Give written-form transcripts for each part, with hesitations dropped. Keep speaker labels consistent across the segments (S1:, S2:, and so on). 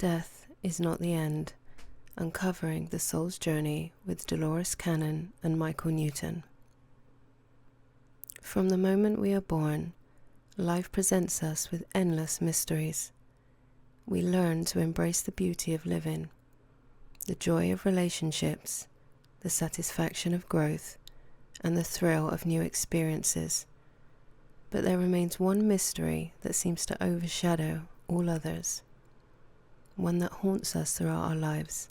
S1: Death is not the end. Uncovering the Soul's Journey with Dolores Cannon and Michael Newton. From the moment we are born, life presents us with endless mysteries. We learn to embrace the beauty of living, the joy of relationships, the satisfaction of growth, and the thrill of new experiences. But there remains one mystery that seems to overshadow all others, one that haunts us throughout our lives.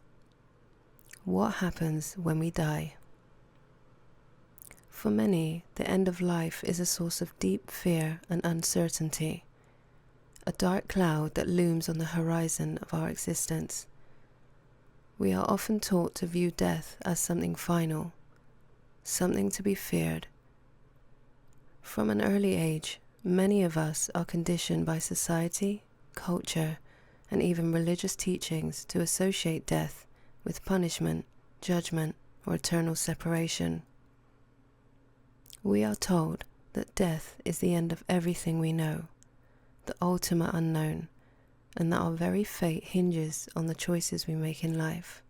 S1: What happens when we die? For many, the end of life is a source of deep fear and uncertainty, a dark cloud that looms on the horizon of our existence. We are often taught to view death as something final, something to be feared. From an early age, many of us are conditioned by society, culture, and even religious teachings to associate death with punishment, judgment, or eternal separation. We are told that death is the end of everything we know, the ultimate unknown, and that our very fate hinges on the choices we make in life.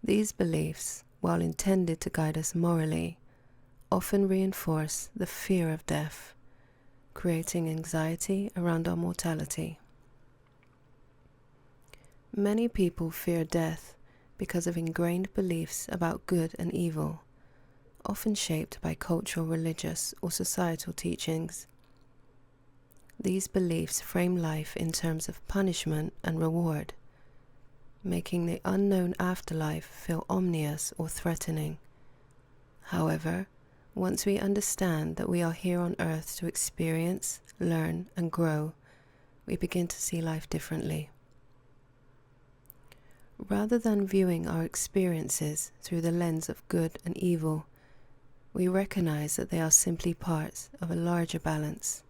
S1: These beliefs, while intended to guide us morally, often reinforce the fear of death, creating anxiety around our mortality. Many people fear death because of ingrained beliefs about good and evil, often shaped by cultural, religious, or societal teachings. These beliefs frame life in terms of punishment and reward, making the unknown afterlife feel ominous or threatening. However, once we understand that we are here on earth to experience, learn, and grow, we begin to see life differently. Rather than viewing our experiences through the lens of good and evil, we recognize that they are simply parts of a larger balance,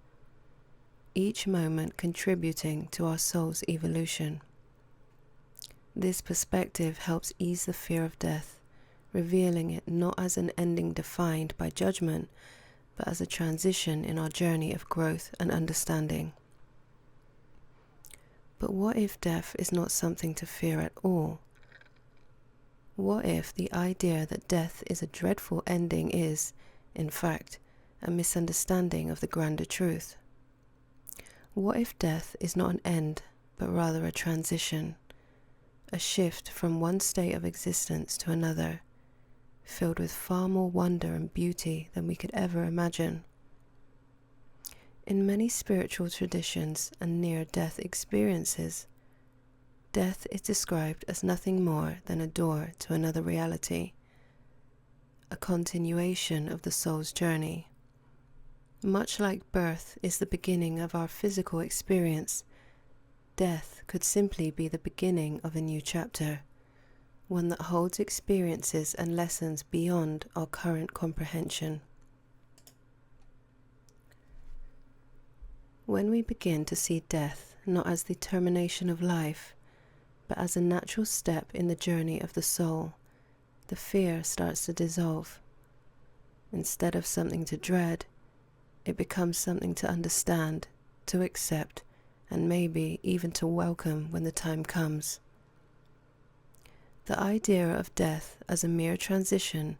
S1: each moment contributing to our soul's evolution. This perspective helps ease the fear of death, revealing it not as an ending defined by judgment, but as a transition in our journey of growth and understanding. But what if death is not something to fear at all? What if the idea that death is a dreadful ending is, in fact, a misunderstanding of the grander truth? What if death is not an end, but rather a transition, a shift from one state of existence to another, filled with far more wonder and beauty than we could ever imagine? In many spiritual traditions and near-death experiences, death is described as nothing more than a door to another reality, a continuation of the soul's journey. Much like birth is the beginning of our physical experience, death could simply be the beginning of a new chapter, one that holds experiences and lessons beyond our current comprehension. When we begin to see death not as the termination of life, but as a natural step in the journey of the soul, the fear starts to dissolve. Instead of something to dread, it becomes something to understand, to accept, and maybe even to welcome when the time comes. The idea of death as a mere transition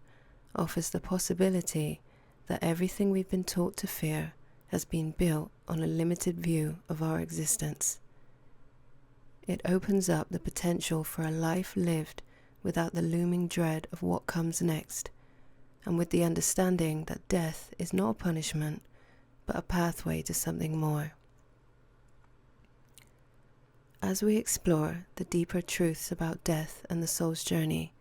S1: offers the possibility that everything we've been taught to fear has been built on a limited view of our existence. It opens up the potential for a life lived without the looming dread of what comes next, and with the understanding that death is not a punishment, but a pathway to something more. As we explore the deeper truths about death and the soul's journey,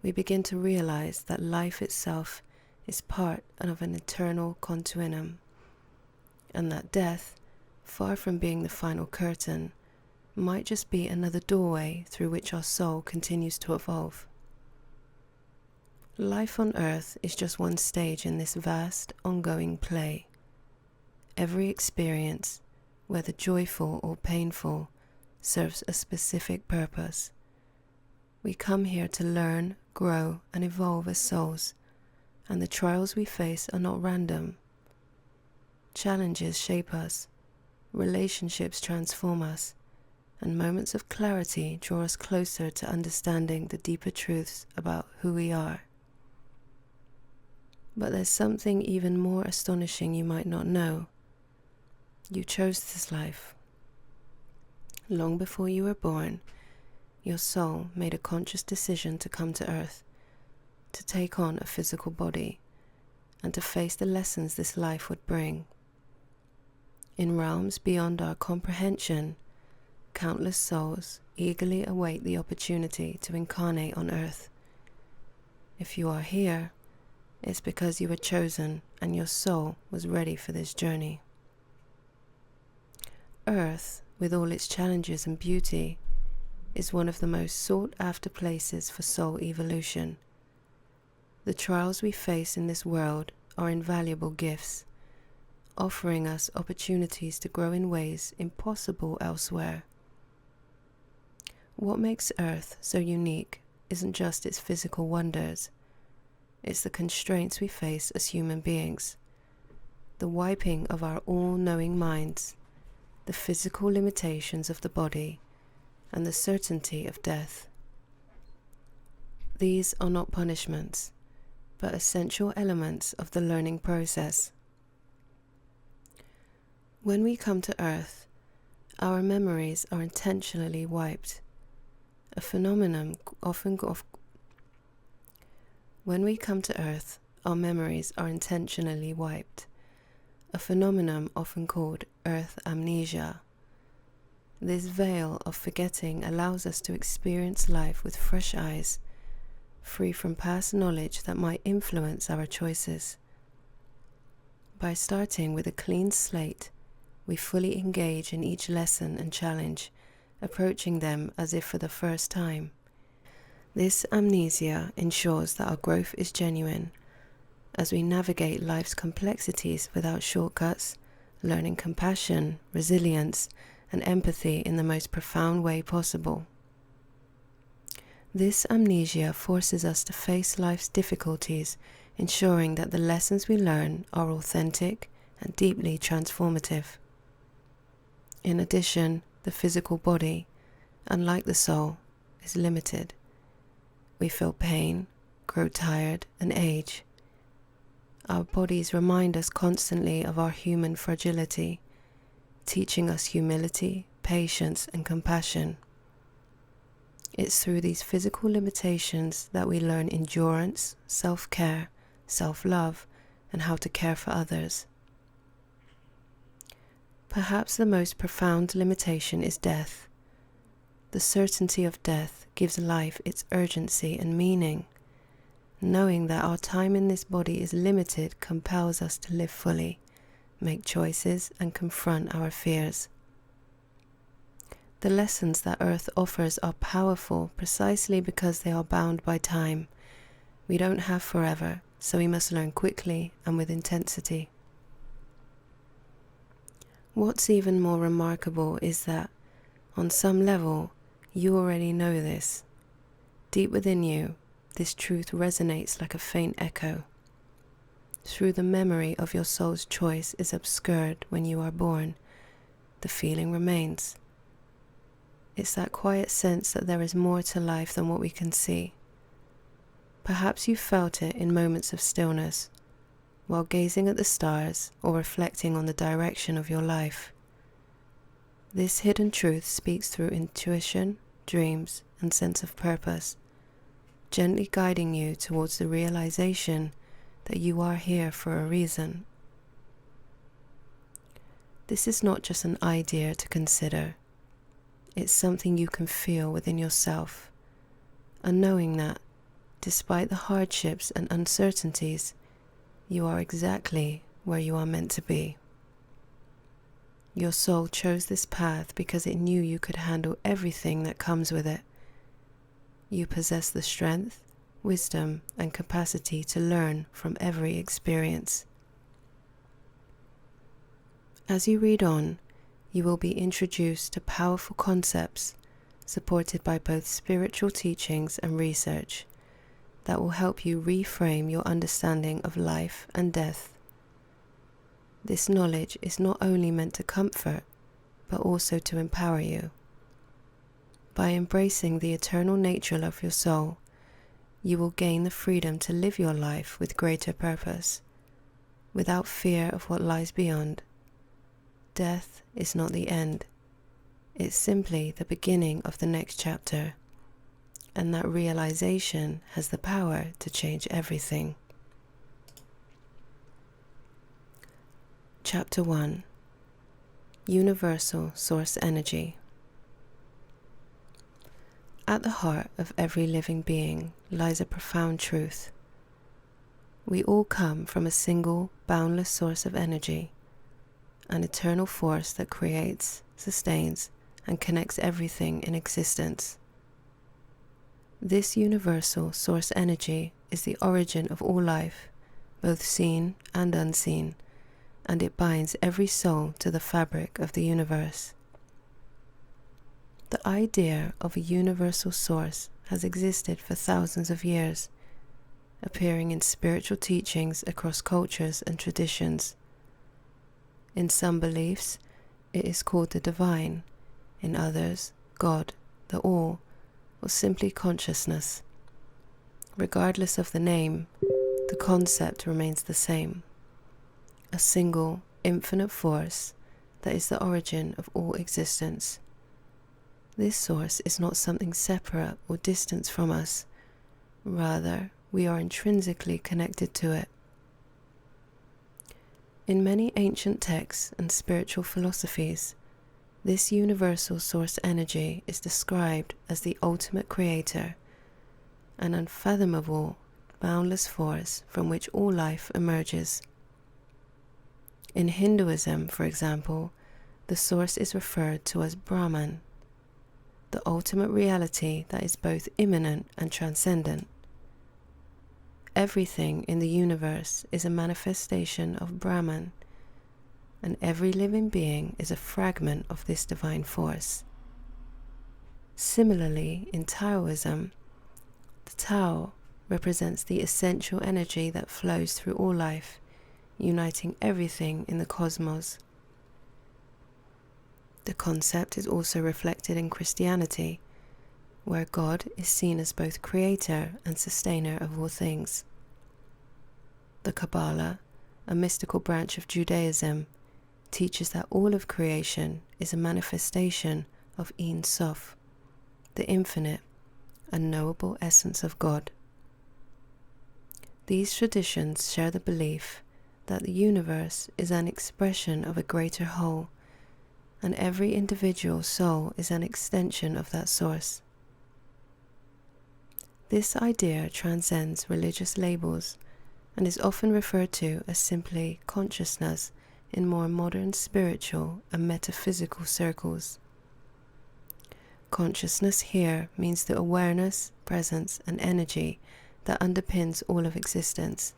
S1: we begin to realize that life itself is part of an eternal continuum, and that death, far from being the final curtain, might just be another doorway through which our soul continues to evolve. Life on earth is just one stage in this vast, ongoing play. Every experience, whether joyful or painful, serves a specific purpose. We come here to learn, grow, and evolve as souls, and the trials we face are not random. Challenges shape us, relationships transform us, and moments of clarity draw us closer to understanding the deeper truths about who we are. But there's something even more astonishing you might not know. You chose this life. Long before you were born, your soul made a conscious decision to come to Earth, to take on a physical body, and to face the lessons this life would bring. In realms beyond our comprehension, countless souls eagerly await the opportunity to incarnate on Earth. If you are here, it's because you were chosen and your soul was ready for this journey. Earth, with all its challenges and beauty, is one of the most sought-after places for soul evolution. The trials we face in this world are invaluable gifts, offering us opportunities to grow in ways impossible elsewhere. What makes Earth so unique isn't just its physical wonders, it's the constraints we face as human beings, the wiping of our all-knowing minds, the physical limitations of the body, and the certainty of death. These are not punishments, but essential elements of the learning process. When we come to Earth, our memories are intentionally wiped, a phenomenon often When we come to Earth, our memories are intentionally wiped, a phenomenon often called Earth amnesia. This veil of forgetting allows us to experience life with fresh eyes, free from past knowledge that might influence our choices. By starting with a clean slate, we fully engage in each lesson and challenge, approaching them as if for the first time. This amnesia ensures that our growth is genuine, as we navigate life's complexities without shortcuts, learning compassion, resilience, and empathy in the most profound way possible. This amnesia forces us to face life's difficulties, ensuring that the lessons we learn are authentic and deeply transformative. In addition, the physical body, unlike the soul, is limited. We feel pain, grow tired, and age. Our bodies remind us constantly of our human fragility, teaching us humility, patience, and compassion. It's through these physical limitations that we learn endurance, self-care, self-love, and how to care for others. Perhaps the most profound limitation is death. The certainty of death gives life its urgency and meaning. Knowing that our time in this body is limited compels us to live fully, make choices, and confront our fears. The lessons that Earth offers are powerful precisely because they are bound by time. We don't have forever, so we must learn quickly and with intensity. What's even more remarkable is that, on some level, you already know this. Deep within you, this truth resonates like a faint echo. Through the memory of your soul's choice is obscured when you are born, the feeling remains. It's that quiet sense that there is more to life than what we can see. Perhaps you felt it in moments of stillness, while gazing at the stars or reflecting on the direction of your life. This hidden truth speaks through intuition, dreams, and sense of purpose, gently guiding you towards the realization that you are here for a reason. This is not just an idea to consider. It's something you can feel within yourself, and knowing that, despite the hardships and uncertainties, you are exactly where you are meant to be. Your soul chose this path because it knew you could handle everything that comes with it. You possess the strength, wisdom, and capacity to learn from every experience. As you read on, you will be introduced to powerful concepts supported by both spiritual teachings and research that will help you reframe your understanding of life and death. This knowledge is not only meant to comfort, but also to empower you. By embracing the eternal nature of your soul, you will gain the freedom to live your life with greater purpose, without fear of what lies beyond. Death is not the end. It's simply the beginning of the next chapter, and that realization has the power to change everything. Chapter 1. Universal Source Energy. At the heart of every living being lies a profound truth. We all come from a single, boundless source of energy, an eternal force that creates, sustains, and connects everything in existence. This universal source energy is the origin of all life, both seen and unseen, and it binds every soul to the fabric of the universe. The idea of a universal source has existed for thousands of years, appearing in spiritual teachings across cultures and traditions. In some beliefs, it is called the divine, in others, God, the All, or simply consciousness. Regardless of the name, the concept remains the same: a single, infinite force that is the origin of all existence. This source is not something separate or distant from us. Rather, we are intrinsically connected to it. In many ancient texts and spiritual philosophies, this universal source energy is described as the ultimate creator, an unfathomable, boundless force from which all life emerges. In Hinduism, for example, the source is referred to as Brahman, the ultimate reality that is both immanent and transcendent. Everything in the universe is a manifestation of Brahman, and every living being is a fragment of this divine force. Similarly, in Taoism, the Tao represents the essential energy that flows through all life, uniting everything in the cosmos. The concept is also reflected in Christianity, where God is seen as both creator and sustainer of all things. The Kabbalah, a mystical branch of Judaism, teaches that all of creation is a manifestation of Ein Sof, the infinite, unknowable essence of God. These traditions share the belief that the universe is an expression of a greater whole, and every individual soul is an extension of that source. This idea transcends religious labels and is often referred to as simply consciousness in more modern spiritual and metaphysical circles. Consciousness here means the awareness, presence, and energy that underpins all of existence.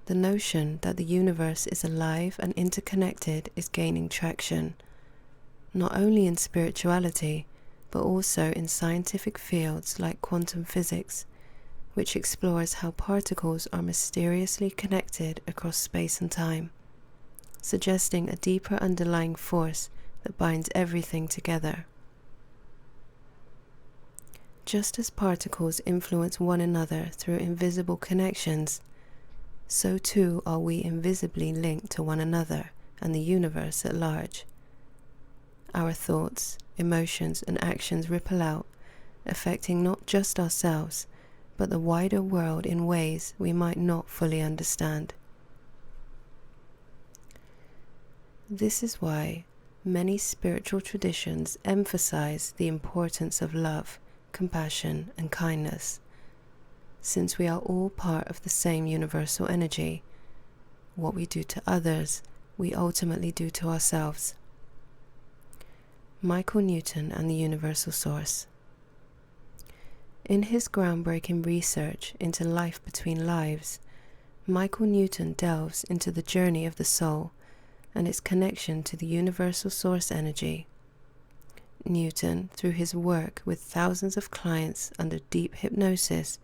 S1: The notion that the universe is alive and interconnected is gaining traction, not only in spirituality, but also in scientific fields like quantum physics, which explores how particles are mysteriously connected across space and time, suggesting a deeper underlying force that binds everything together. Just as particles influence one another through invisible connections, so too are we invisibly linked to one another and the universe at large. Our thoughts, emotions, and actions ripple out, affecting not just ourselves, but the wider world in ways we might not fully understand. This is why many spiritual traditions emphasize the importance of love, compassion, and kindness. Since we are all part of the same universal energy, what we do to others, we ultimately do to ourselves. Michael Newton and the Universal Source. In his groundbreaking research into life between lives, Michael Newton delves into the journey of the soul and its connection to the universal source energy. Newton, through his work with thousands of clients under deep hypnosis,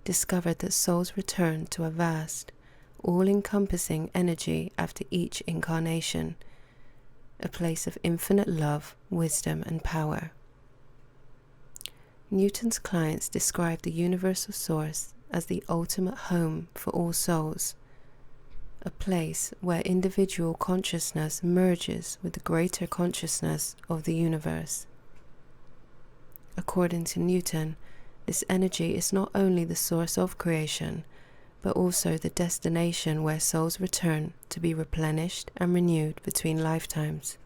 S1: discovered that souls return to a vast, all-encompassing energy after each incarnation, a place of infinite love, wisdom, and power. Newton's clients described the universal source as the ultimate home for all souls, a place where individual consciousness merges with the greater consciousness of the universe. According to Newton, this energy is not only the source of creation, but also the destination where souls return to be replenished and renewed between lifetimes.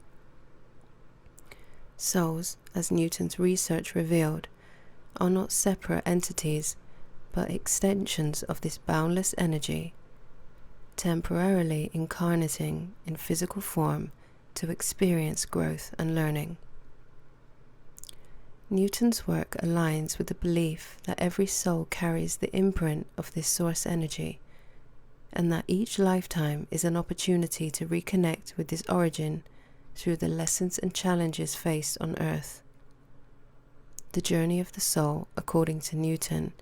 S1: Souls, as Newton's research revealed, are not separate entities, but extensions of this boundless energy, temporarily incarnating in physical form to experience growth and learning. Newton's work aligns with the belief that every soul carries the imprint of this source energy, and that each lifetime is an opportunity to reconnect with this origin through the lessons and challenges faced on Earth. The journey of the soul, according to Newton,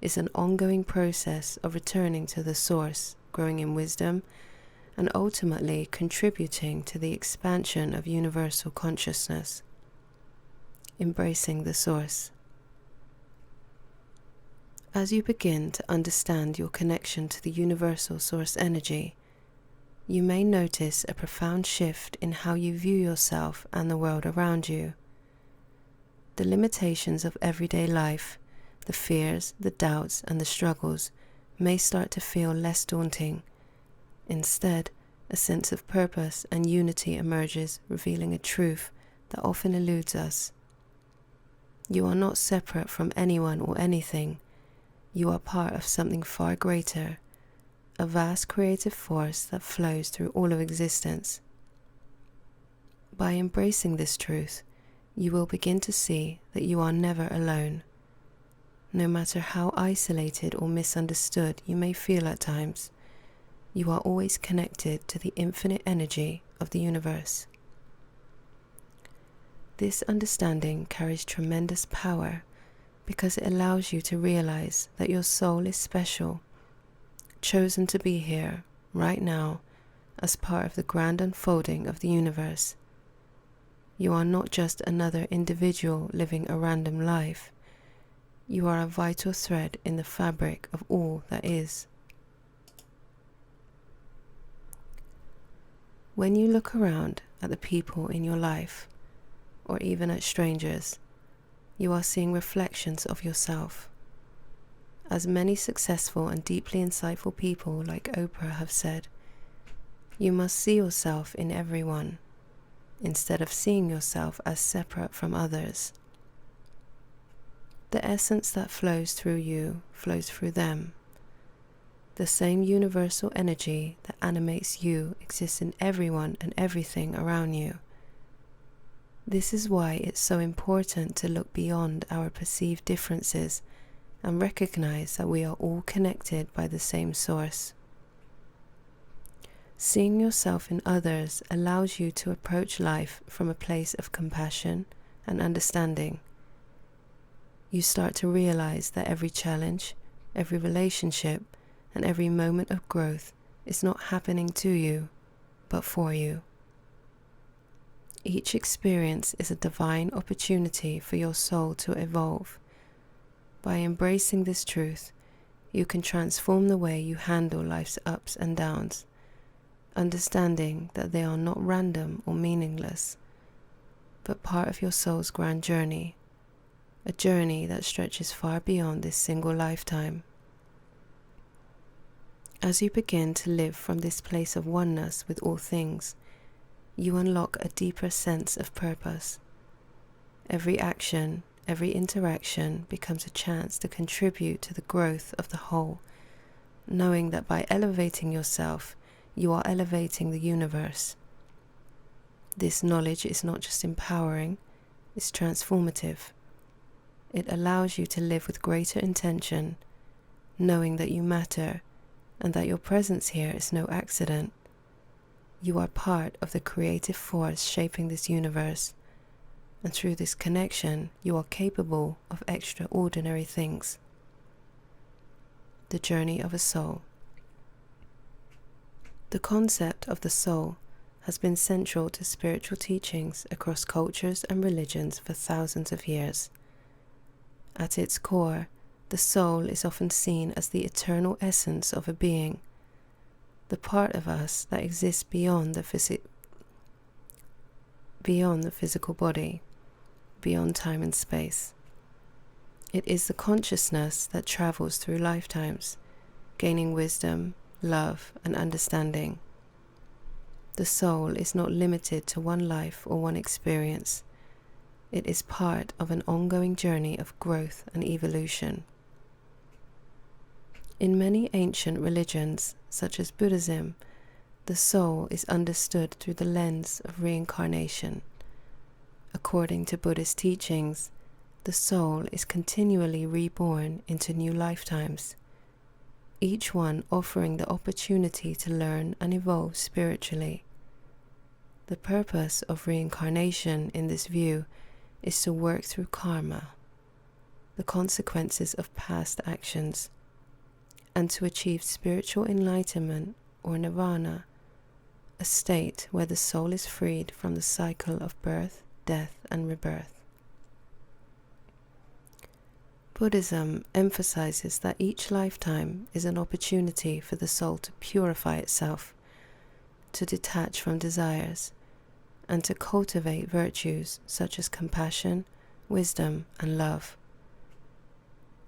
S1: is an ongoing process of returning to the source, growing in wisdom, and ultimately contributing to the expansion of universal consciousness. Embracing the source. As you begin to understand your connection to the universal source energy, you may notice a profound shift in how you view yourself and the world around you. The limitations of everyday life, the fears, the doubts, and the struggles may start to feel less daunting. Instead, a sense of purpose and unity emerges, revealing a truth that often eludes us. You are not separate from anyone or anything. You are part of something far greater, a vast creative force that flows through all of existence. By embracing this truth, you will begin to see that you are never alone. No matter how isolated or misunderstood you may feel at times, you are always connected to the infinite energy of the universe. This understanding carries tremendous power because it allows you to realize that your soul is special, chosen to be here, right now, as part of the grand unfolding of the universe. You are not just another individual living a random life. You are a vital thread in the fabric of all that is. When you look around at the people in your life, or even at strangers, you are seeing reflections of yourself. As many successful and deeply insightful people like Oprah have said, you must see yourself in everyone, instead of seeing yourself as separate from others. The essence that flows through you flows through them. The same universal energy that animates you exists in everyone and everything around you. This is why it's so important to look beyond our perceived differences and recognize that we are all connected by the same source. Seeing yourself in others allows you to approach life from a place of compassion and understanding. You start to realize that every challenge, every relationship, and every moment of growth is not happening to you, but for you. Each experience is a divine opportunity for your soul to evolve. By embracing this truth, you can transform the way you handle life's ups and downs, understanding that they are not random or meaningless, but part of your soul's grand journey, a journey that stretches far beyond this single lifetime. As you begin to live from this place of oneness with all things, you unlock a deeper sense of purpose. Every action, every interaction becomes a chance to contribute to the growth of the whole, knowing that by elevating yourself, you are elevating the universe. This knowledge is not just empowering, it's transformative. It allows you to live with greater intention, knowing that you matter and that your presence here is no accident. You are part of the creative force shaping this universe, and through this connection, you are capable of extraordinary things. The journey of a soul. The concept of the soul has been central to spiritual teachings across cultures and religions for thousands of years. At its core, the soul is often seen as the eternal essence of a being, the part of us that exists beyond the physical body, beyond time and space. It is the consciousness that travels through lifetimes, gaining wisdom, love, and understanding. The soul is not limited to one life or one experience. It is part of an ongoing journey of growth and evolution. In many ancient religions, such as Buddhism, the soul is understood through the lens of reincarnation. According to Buddhist teachings, the soul is continually reborn into new lifetimes, each one offering the opportunity to learn and evolve spiritually. The purpose of reincarnation in this view is to work through karma, the consequences of past actions, and to achieve spiritual enlightenment or nirvana, a state where the soul is freed from the cycle of birth, death, and rebirth. Buddhism emphasizes that each lifetime is an opportunity for the soul to purify itself, to detach from desires, and to cultivate virtues such as compassion, wisdom, and love.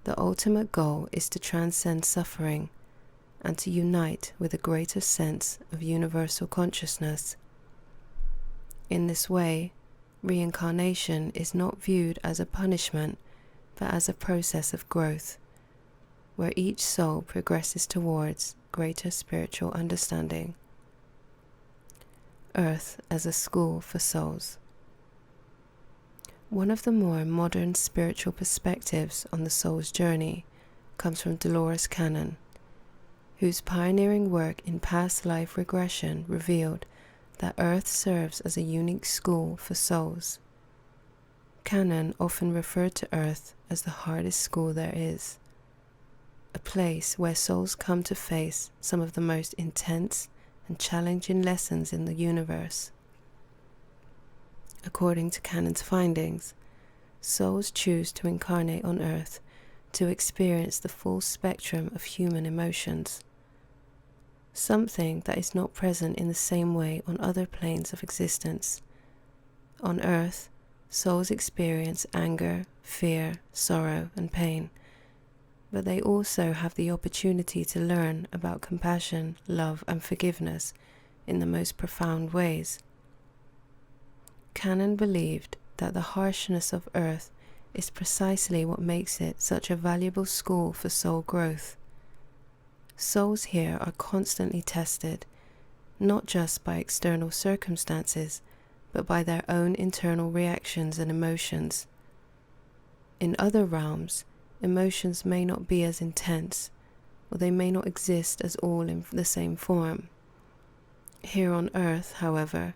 S1: The ultimate goal is to transcend suffering and to unite with a greater sense of universal consciousness. In this way, reincarnation is not viewed as a punishment, but as a process of growth, where each soul progresses towards greater spiritual understanding. Earth as a school for souls. One of the more modern spiritual perspectives on the soul's journey comes from Dolores, whose pioneering work in past life regression revealed that Earth serves as a unique school for souls. Canon often referred to Earth as the hardest school there is, a place where souls come to face some of the most intense and challenging lessons in the universe. According to Canon's findings, souls choose to incarnate on Earth to experience the full spectrum of human emotions, something that is not present in the same way on other planes of existence. On Earth, souls experience anger, fear, sorrow, and pain, but they also have the opportunity to learn about compassion, love, and forgiveness in the most profound ways. Canon believed that the harshness of Earth is precisely what makes it such a valuable school for soul growth. Souls here are constantly tested, not just by external circumstances, but by their own internal reactions and emotions. In other realms, emotions may not be as intense, or they may not exist as all in the same form. Here on Earth, however,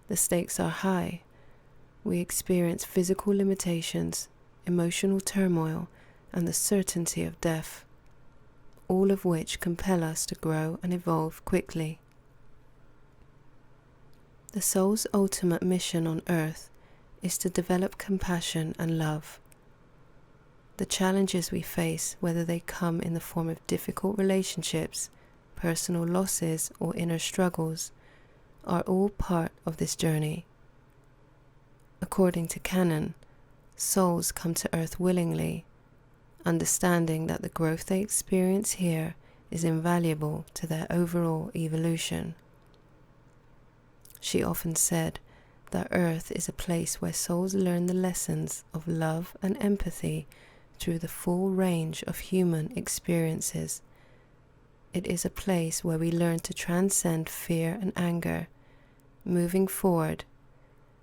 S1: the stakes are high. We experience physical limitations, emotional turmoil, and the certainty of death, all of which compel us to grow and evolve quickly. The soul's ultimate mission on Earth is to develop compassion and love. The challenges we face, whether they come in the form of difficult relationships, personal losses, or inner struggles, are all part of this journey. According to Canon, souls come to Earth willingly, understanding that the growth they experience here is invaluable to their overall evolution. She often said that Earth is a place where souls learn the lessons of love and empathy through the full range of human experiences. It is a place where we learn to transcend fear and anger, moving forward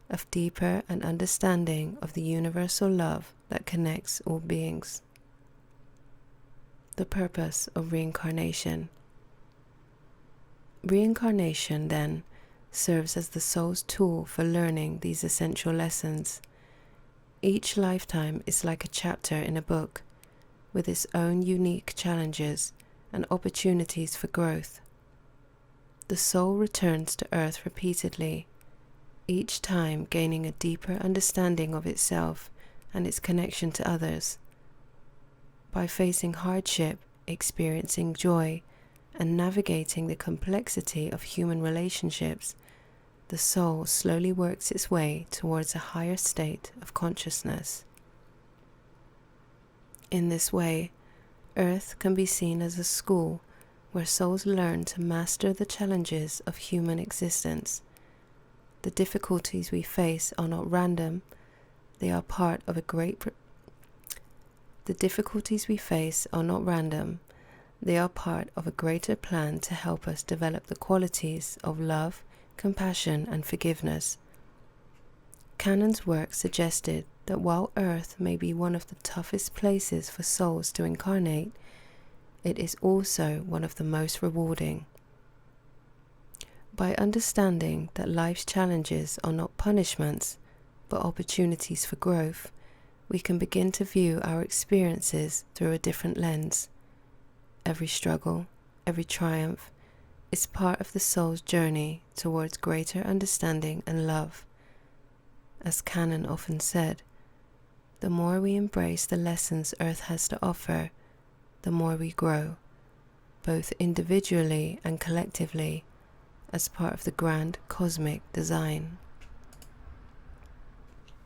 S1: of deeper and understanding of the universal love that connects all beings. The purpose of reincarnation. Reincarnation, then, serves as the soul's tool for learning these essential lessons. Each lifetime is like a chapter in a book, with its own unique challenges and opportunities for growth. The soul returns to Earth repeatedly, each time gaining a deeper understanding of itself and its connection to others, By facing hardship, experiencing joy, and navigating the complexity of human relationships, the soul slowly works its way towards a higher state of consciousness. In this way, Earth can be seen as a school where souls learn to master the challenges of human existence. The difficulties we face are not random, they are part of a great The difficulties we face are not random, they are part of a greater plan to help us develop the qualities of love, compassion, and forgiveness. Canon's work suggested that while Earth may be one of the toughest places for souls to incarnate, it is also one of the most rewarding. By understanding that life's challenges are not punishments, but opportunities for growth, we can begin to view our experiences through a different lens. Every struggle, every triumph, is part of the soul's journey towards greater understanding and love. As Canon often said, the more we embrace the lessons Earth has to offer, the more we grow, both individually and collectively, as part of the grand cosmic design.